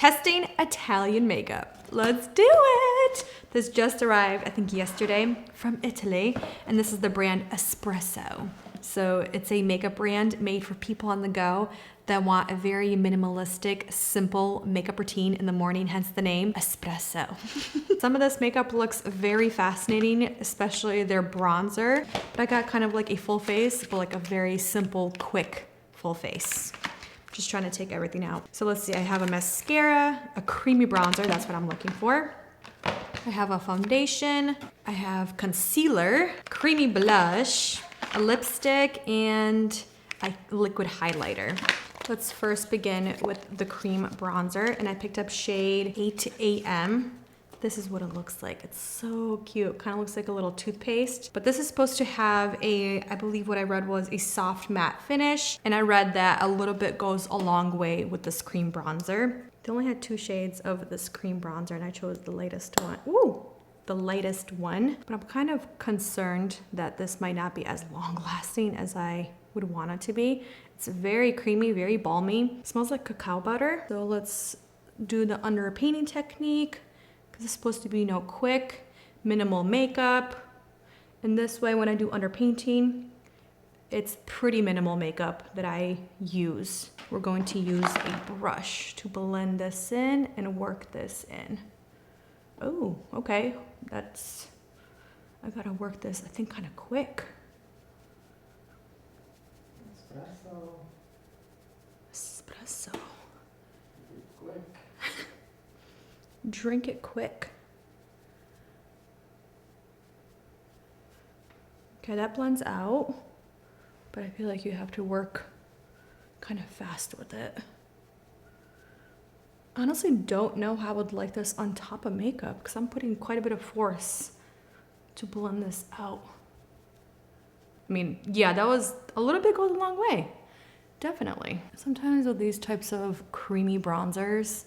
testing Italian makeup. Let's do it. This just arrived, I think yesterday, from Italy, and this is the brand Espressoh. So it's a makeup brand made for people on the go that want a very minimalistic, simple makeup routine in the morning, hence the name Espressoh. Some of this makeup looks very fascinating, especially their bronzer, but I got kind of like a full face, but like a very simple, quick full face. Just trying to take everything out. So let's see, I have a mascara, a creamy bronzer, that's what I'm looking for. I have a foundation, I have concealer, creamy blush, a lipstick, and a liquid highlighter. Let's first begin with the cream bronzer, and I picked up shade 8 AM. This is what it looks like. It's so cute. Kind of looks like a little toothpaste, but this is supposed to have I believe what I read was a soft matte finish, and I read that a little bit goes a long way with this cream bronzer. They only had 2 shades of this cream bronzer, and I chose the lightest one. Ooh! The lightest one, but I'm kind of concerned that this might not be as long lasting as I would want it to be. It's very creamy, very balmy. It smells like cacao butter. So let's do the under painting technique, because it's supposed to be quick, minimal makeup. And this way, when I do under painting, it's pretty minimal makeup that I use. We're going to use a brush to blend this in and work this in. Oh, okay. I gotta work this, I think, kind of quick. Espresso. Quick. Drink it quick. Okay, that blends out, but I feel like you have to work kind of fast with it. I honestly don't know how I would like this on top of makeup, because I'm putting quite a bit of force to blend this out. I mean, yeah, that was a little bit goes a long way. Definitely. Sometimes with these types of creamy bronzers,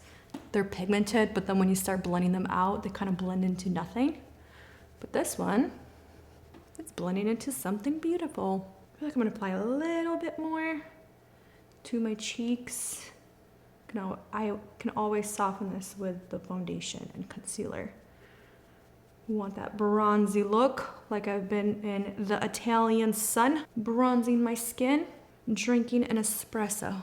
they're pigmented, but then when you start blending them out, they kind of blend into nothing. But this one, it's blending into something beautiful. I feel like I'm gonna apply a little bit more to my cheeks. I can always soften this with the foundation and concealer. You want that bronzy look, like I've been in the Italian sun, bronzing my skin, drinking an espresso.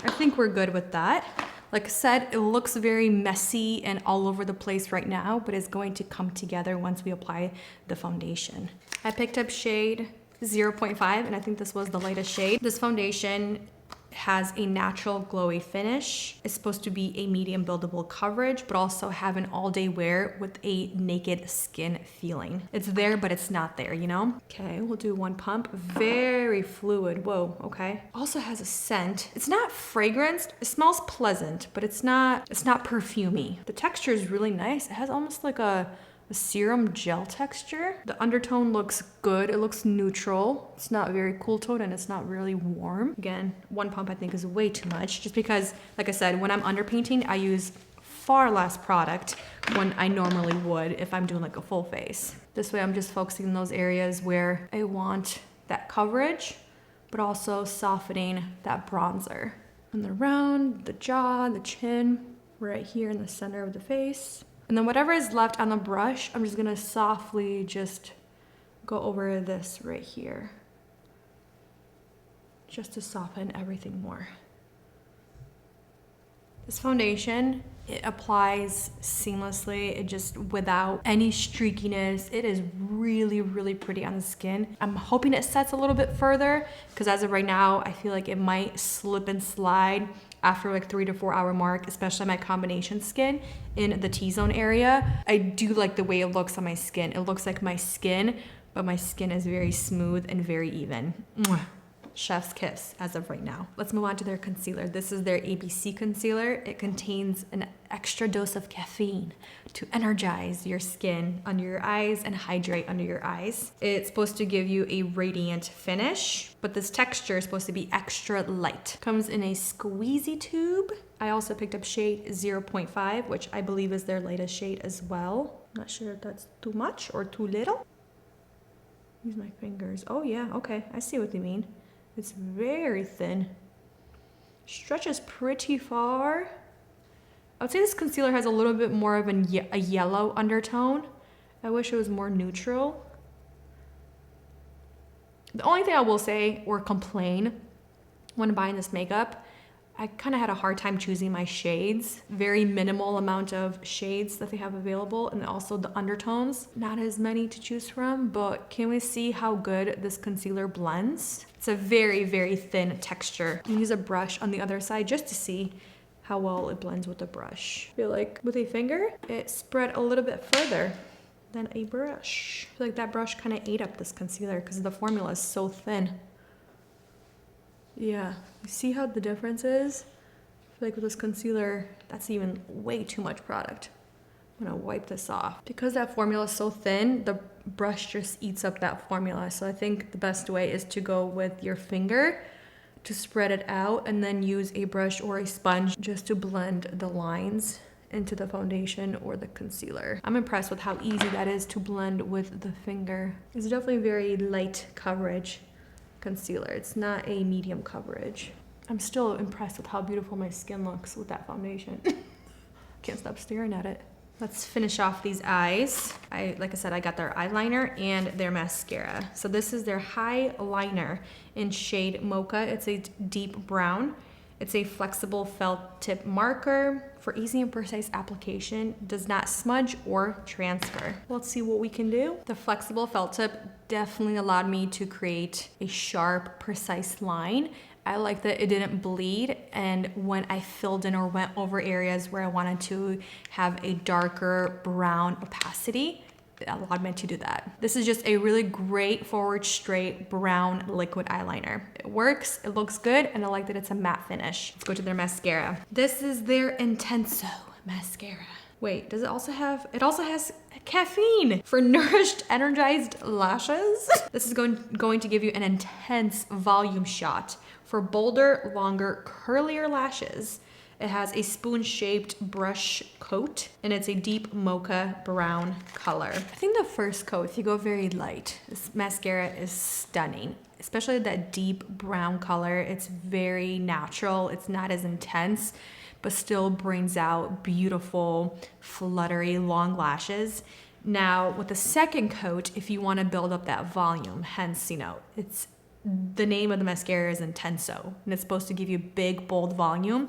I think we're good with that. Like I said, it looks very messy and all over the place right now, but it's going to come together once we apply the foundation. I picked up shade 0.5, and I think this was the lightest shade. This foundation has a natural glowy finish. It's supposed to be a medium buildable coverage, but also have an all-day wear with a naked skin feeling. It's there, but it's not there, you know? Okay, we'll do 1 pump. Very fluid. Whoa, okay. Also has a scent. It's not fragranced. It smells pleasant, but it's not perfumey. The texture is really nice. It has almost like a serum gel texture. The undertone looks good. It looks neutral. It's not very cool tone, and it's not really warm. Again, 1 pump I think is way too much, just because, like I said, when I'm underpainting, I use far less product when I normally would if I'm doing like a full face. This way I'm just focusing on those areas where I want that coverage, but also softening that bronzer. And the round, the jaw, the chin, right here in the center of the face. And then whatever is left on the brush, I'm just gonna softly just go over this right here, just to soften everything more. This foundation, it applies seamlessly, it just without any streakiness. It is really, really pretty on the skin. I'm hoping it sets a little bit further, because as of right now, I feel like it might slip and slide after like 3 to 4 hour mark, especially my combination skin in the T-zone area. I do like the way it looks on my skin. It looks like my skin, but my skin is very smooth and very even. Mwah. Chef's kiss as of right now. Let's move on to their concealer. This is their ABC concealer. It contains an extra dose of caffeine to energize your skin under your eyes and hydrate under your eyes. It's supposed to give you a radiant finish, but this texture is supposed to be extra light. Comes in a squeezy tube. I also picked up shade 0.5, which I believe is their lightest shade as well. Not sure if that's too much or too little. Use my fingers. Oh yeah, okay, I see what you mean. It's very thin. Stretches pretty far. I would say this concealer has a little bit more of a yellow undertone. I wish it was more neutral. The only thing I will say or complain when buying this makeup, I kind of had a hard time choosing my shades. Very minimal amount of shades that they have available, and also the undertones. Not as many to choose from, but can we see how good this concealer blends? It's a very, very thin texture. I'm gonna use a brush on the other side just to see how well it blends with the brush. I feel like with a finger, it spread a little bit further than a brush. I feel like that brush kind of ate up this concealer because the formula is so thin. Yeah, you see how the difference is? I feel like with this concealer, that's even way too much product. I'm gonna wipe this off. Because that formula is so thin, the brush just eats up that formula. So I think the best way is to go with your finger to spread it out and then use a brush or a sponge just to blend the lines into the foundation or the concealer. I'm impressed with how easy that is to blend with the finger. It's definitely very light coverage concealer. It's not a medium coverage. I'm still impressed with how beautiful my skin looks with that foundation. Can't stop staring at it. Let's finish off these eyes. Like I said, I got their eyeliner and their mascara. So this is their high liner in shade Mocha. It's a deep brown. It's a flexible felt tip marker for easy and precise application. Does not smudge or transfer. Let's see what we can do. The flexible felt tip definitely allowed me to create a sharp, precise line. I like that it didn't bleed, and when I filled in or went over areas where I wanted to have a darker brown opacity, it allowed me to do that. This is just a really great forward straight brown liquid eyeliner. It works, it looks good, and I like that it's a matte finish. Let's go to their mascara. This is their Intenso mascara. Wait, does it also has caffeine for nourished, energized lashes. This is going to give you an intense volume shot for bolder, longer, curlier lashes. It has a spoon-shaped brush coat, and it's a deep mocha brown color. I think the first coat, if you go very light, this mascara is stunning. Especially that deep brown color. It's very natural. It's not as intense, but still brings out beautiful, fluttery, long lashes. Now, with the second coat, if you want to build up that volume, hence, it's the name of the mascara is Intenso, and it's supposed to give you big, bold volume.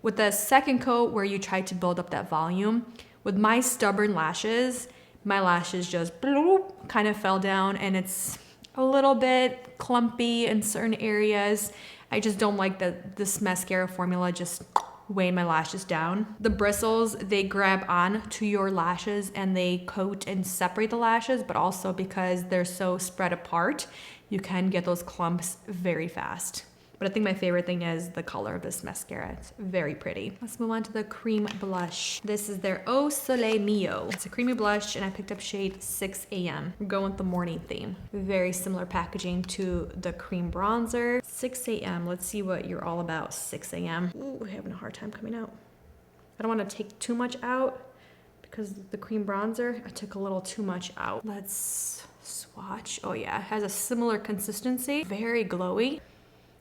With the second coat, where you try to build up that volume, with my stubborn lashes, my lashes just bloop, kind of fell down, and it's a little bit clumpy in certain areas. I just don't like that this mascara formula just weighing my lashes down. The bristles, they grab on to your lashes and they coat and separate the lashes, but also because they're so spread apart, you can get those clumps very fast. But I think my favorite thing is the color of this mascara. It's very pretty. Let's move on to the cream blush. This is their Au Soleil Mio. It's a creamy blush, and I picked up shade 6 AM. We're going with the morning theme. Very similar packaging to the cream bronzer. 6 AM. Let's see what you're all about 6 AM. Ooh, we're having a hard time coming out. I don't want to take too much out because the cream bronzer, I took a little too much out. Let's swatch. Oh yeah, it has a similar consistency. Very glowy.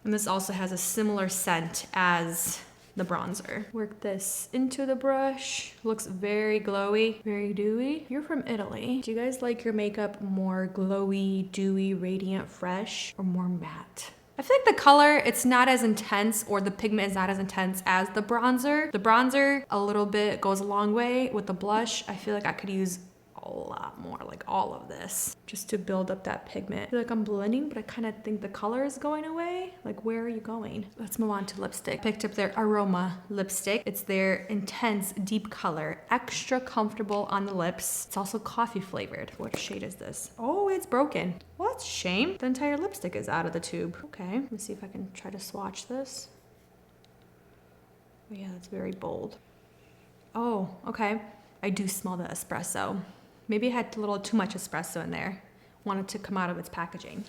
And this also has a similar scent as the bronzer. Work this into the brush. Looks very glowy, very dewy. You're from Italy. Do you guys like your makeup more glowy, dewy, radiant, fresh, or more matte? I feel like the color, it's not as intense, or the pigment is not as intense as the bronzer. The bronzer, a little bit goes a long way. With the blush, I feel like I could use a lot more, like all of this, just to build up that pigment. I feel like I'm blending, but I kind of think the color is going away. Like, where are you going? Let's move on to lipstick. Picked up their Aroma Lipstick. It's their intense deep color, extra comfortable on the lips. It's also coffee flavored. What shade is this? Oh, it's broken. What? Shame. The entire lipstick is out of the tube. Okay, let me see if I can try to swatch this. Oh yeah, that's very bold. Oh, okay. I do smell the espresso. Maybe I had a little too much espresso in there. Wanted to come out of its packaging.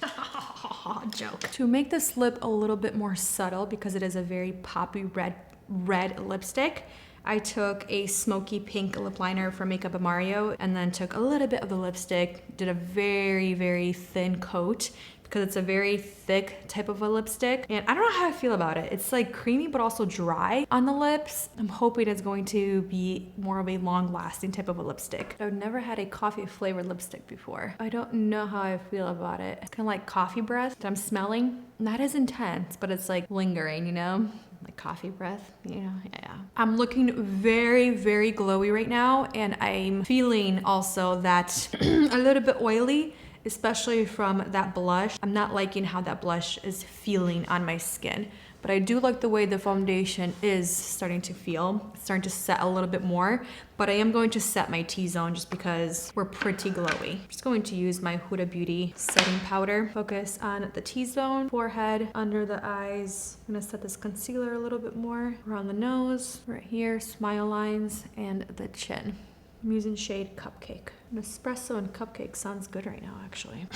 Joke. To make this lip a little bit more subtle, because it is a very poppy red lipstick, I took a smoky pink lip liner from Makeup by Mario, and then took a little bit of the lipstick, did a very, very thin coat, because it's a very thick type of a lipstick. And I don't know how I feel about it. It's like creamy, but also dry on the lips. I'm hoping it's going to be more of a long lasting type of a lipstick. I've never had a coffee flavored lipstick before. I don't know how I feel about it. It's kind of like coffee breath that I'm smelling. Not as intense, but it's like lingering, you know? Like coffee breath, you know, yeah. I'm looking very, very glowy right now, and I'm feeling also that a little bit oily, especially from that blush. I'm not liking how that blush is feeling on my skin, but I do like the way the foundation is starting to feel. It's starting to set a little bit more, but I am going to set my T-zone just because we're pretty glowy. I'm just going to use my Huda Beauty setting powder. Focus on the T-zone, forehead, under the eyes. I'm gonna set this concealer a little bit more around the nose, right here, smile lines, and the chin. I'm using shade Cupcake. An espresso and cupcake sounds good right now, actually.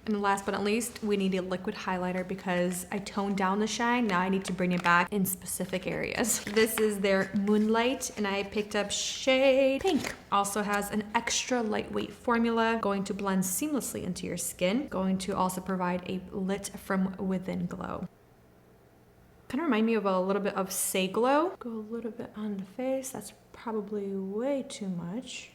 And last but not least, we need a liquid highlighter because I toned down the shine. Now I need to bring it back in specific areas. This is their Moonlight, and I picked up shade Pink. Also has an extra lightweight formula, going to blend seamlessly into your skin. Going to also provide a lit from within glow. Kind of remind me of a little bit of Say Glow. Go a little bit on the face. That's probably way too much.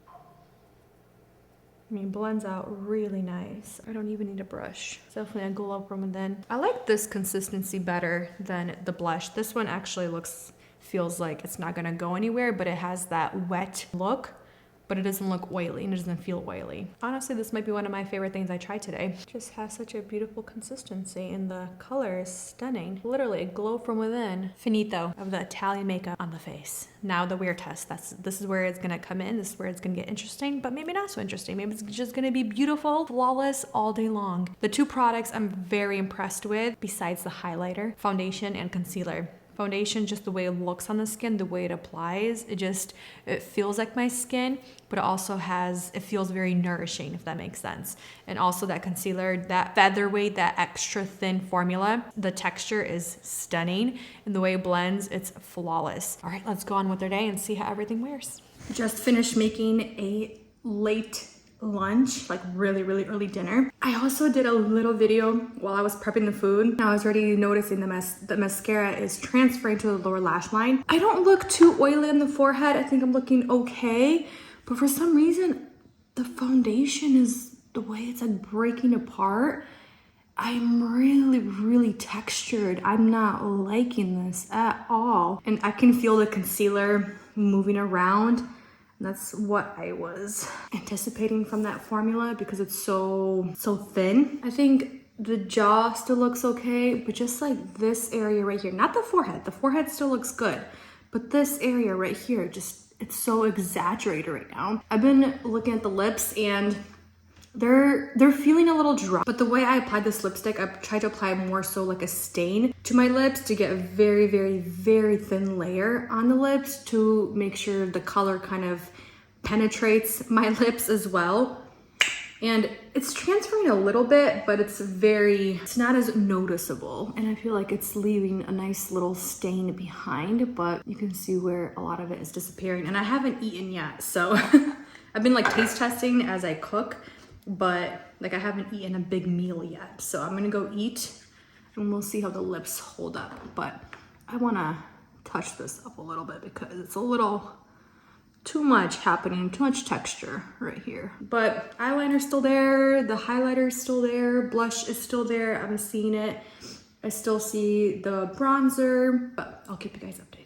I mean, blends out really nice. I don't even need a brush. It's definitely a glow from within. I like this consistency better than the blush. This one actually feels like it's not gonna go anywhere, but it has that wet look, but it doesn't look oily and it doesn't feel oily. Honestly, this might be one of my favorite things I tried today. It just has such a beautiful consistency and the color is stunning. Literally a glow from within. Finito of the Italian makeup on the face. Now the wear test. This is where it's gonna come in. This is where it's gonna get interesting, but maybe not so interesting. Maybe it's just gonna be beautiful, flawless all day long. The two products I'm very impressed with, besides the highlighter, foundation and concealer. Foundation, just the way it looks on the skin, the way it applies, it feels like my skin, but it feels very nourishing, if that makes sense. And also that concealer, that featherweight, that extra thin formula, the texture is stunning, and the way it blends, it's flawless. All right, let's go on with our day and see how everything wears. Just finished making a late lunch, like really early dinner. I also did a little video while I was prepping the food. I was already noticing the mascara is transferring to the lower lash line. I don't look too oily on the forehead. I think I'm looking okay, but for some reason the foundation is the way it's like breaking apart. I'm really textured. I'm not liking this at all, and I can feel the concealer moving around. That's what I was anticipating from that formula because it's so thin. I think the jaw still looks okay, but just like this area right here, not the forehead still looks good, but this area right here, it's so exaggerated right now. I've been looking at the lips and they're feeling a little dry, but the way I applied this lipstick, I tried to apply more so like a stain to my lips to get a very thin layer on the lips to make sure the color kind of penetrates my lips as well. And it's transferring a little bit, but it's not as noticeable. And I feel like it's leaving a nice little stain behind, but you can see where a lot of it is disappearing. And I haven't eaten yet, so I've been like taste testing as I cook, but like I haven't eaten a big meal yet. So I'm gonna go eat and we'll see how the lips hold up. But I wanna touch this up a little bit because it's a little too much happening, too much texture right here. But eyeliner's still there, the highlighter's still there, blush is still there, I'm seeing it. I still see the bronzer, but I'll keep you guys updated.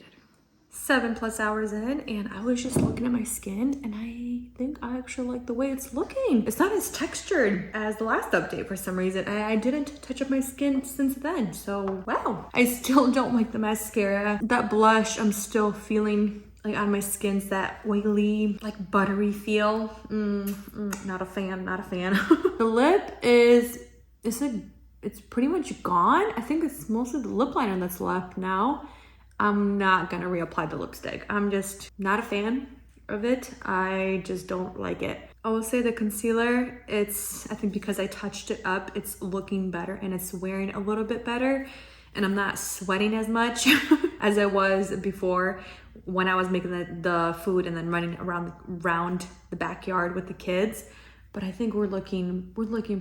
7+ hours in, and I was just looking at my skin, and I think I actually like the way it's looking. It's not as textured as the last update for some reason. I didn't touch up my skin since then, so wow. I still don't like the mascara. That blush, I'm still feeling like on my skin's that oily, like buttery feel. Not a fan. The lip it's pretty much gone. I think it's mostly the lip liner that's left now. I'm not gonna reapply the lipstick. I'm just not a fan of it. I just don't like it. I will say the concealer, I think because I touched it up, it's looking better and it's wearing a little bit better, and I'm not sweating as much as I was before when I was making the food and then running around the backyard with the kids. but I think we're looking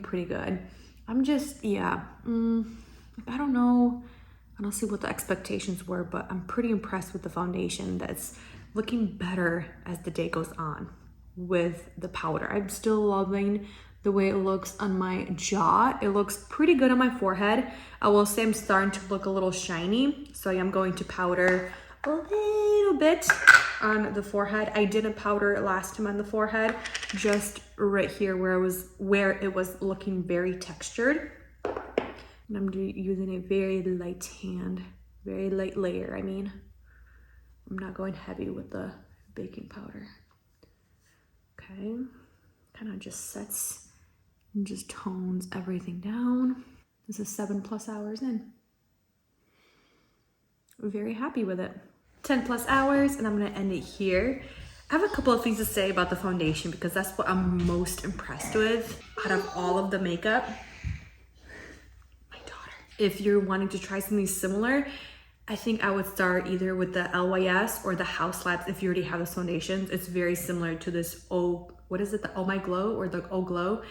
pretty good. I'm just, yeah, I don't know. I don't see what the expectations were, but I'm pretty impressed with the foundation. That's looking better as the day goes on with the powder. I'm still loving the way it looks on my jaw. It looks pretty good on my forehead. I will say I'm starting to look a little shiny, so I am going to powder a little bit on the forehead. I didn't powder last time on the forehead, just right here where it was looking very textured. And I'm using a very light hand, very light layer. I mean, I'm not going heavy with the baking powder. Okay, kind of just sets and just tones everything down. This is 7+ hours in. I'm very happy with it. 10+ hours, and I'm gonna end it here. I have a couple of things to say about the foundation because that's what I'm most impressed with out of all of the makeup. If you're wanting to try something similar, I think I would start either with the LYS or the House Labs if you already have those foundations. It's very similar to this what is it, the Oh My Glow or the Oh Glow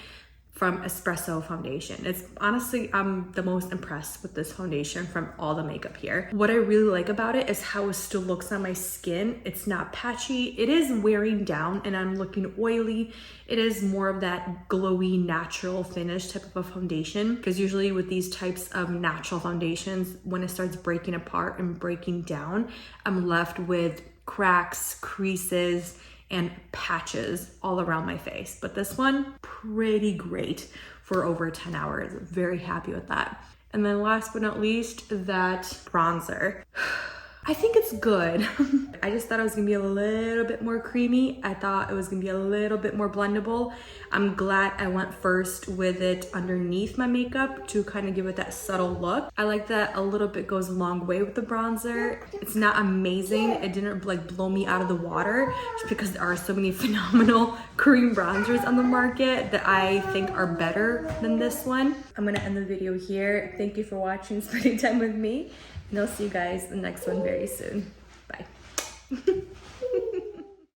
from Espressoh foundation. It's honestly, I'm the most impressed with this foundation from all the makeup here. What I really like about it is how it still looks on my skin. It's not patchy. It is wearing down and I'm looking oily. It is more of that glowy, natural finish type of a foundation, because usually with these types of natural foundations, when it starts breaking apart and breaking down, I'm left with cracks, creases, and patches all around my face. But this one, pretty great for over 10 hours. Very happy with that. And then last but not least, that bronzer. I think it's good. I just thought it was gonna be a little bit more creamy. I thought it was gonna be a little bit more blendable. I'm glad I went first with it underneath my makeup to kind of give it that subtle look. I like that a little bit goes a long way with the bronzer. It's not amazing. It didn't like blow me out of the water just because there are so many phenomenal cream bronzers on the market that I think are better than this one. I'm gonna end the video here. Thank you for watching, spending time with me. And I'll see you guys in the next one very soon. Bye.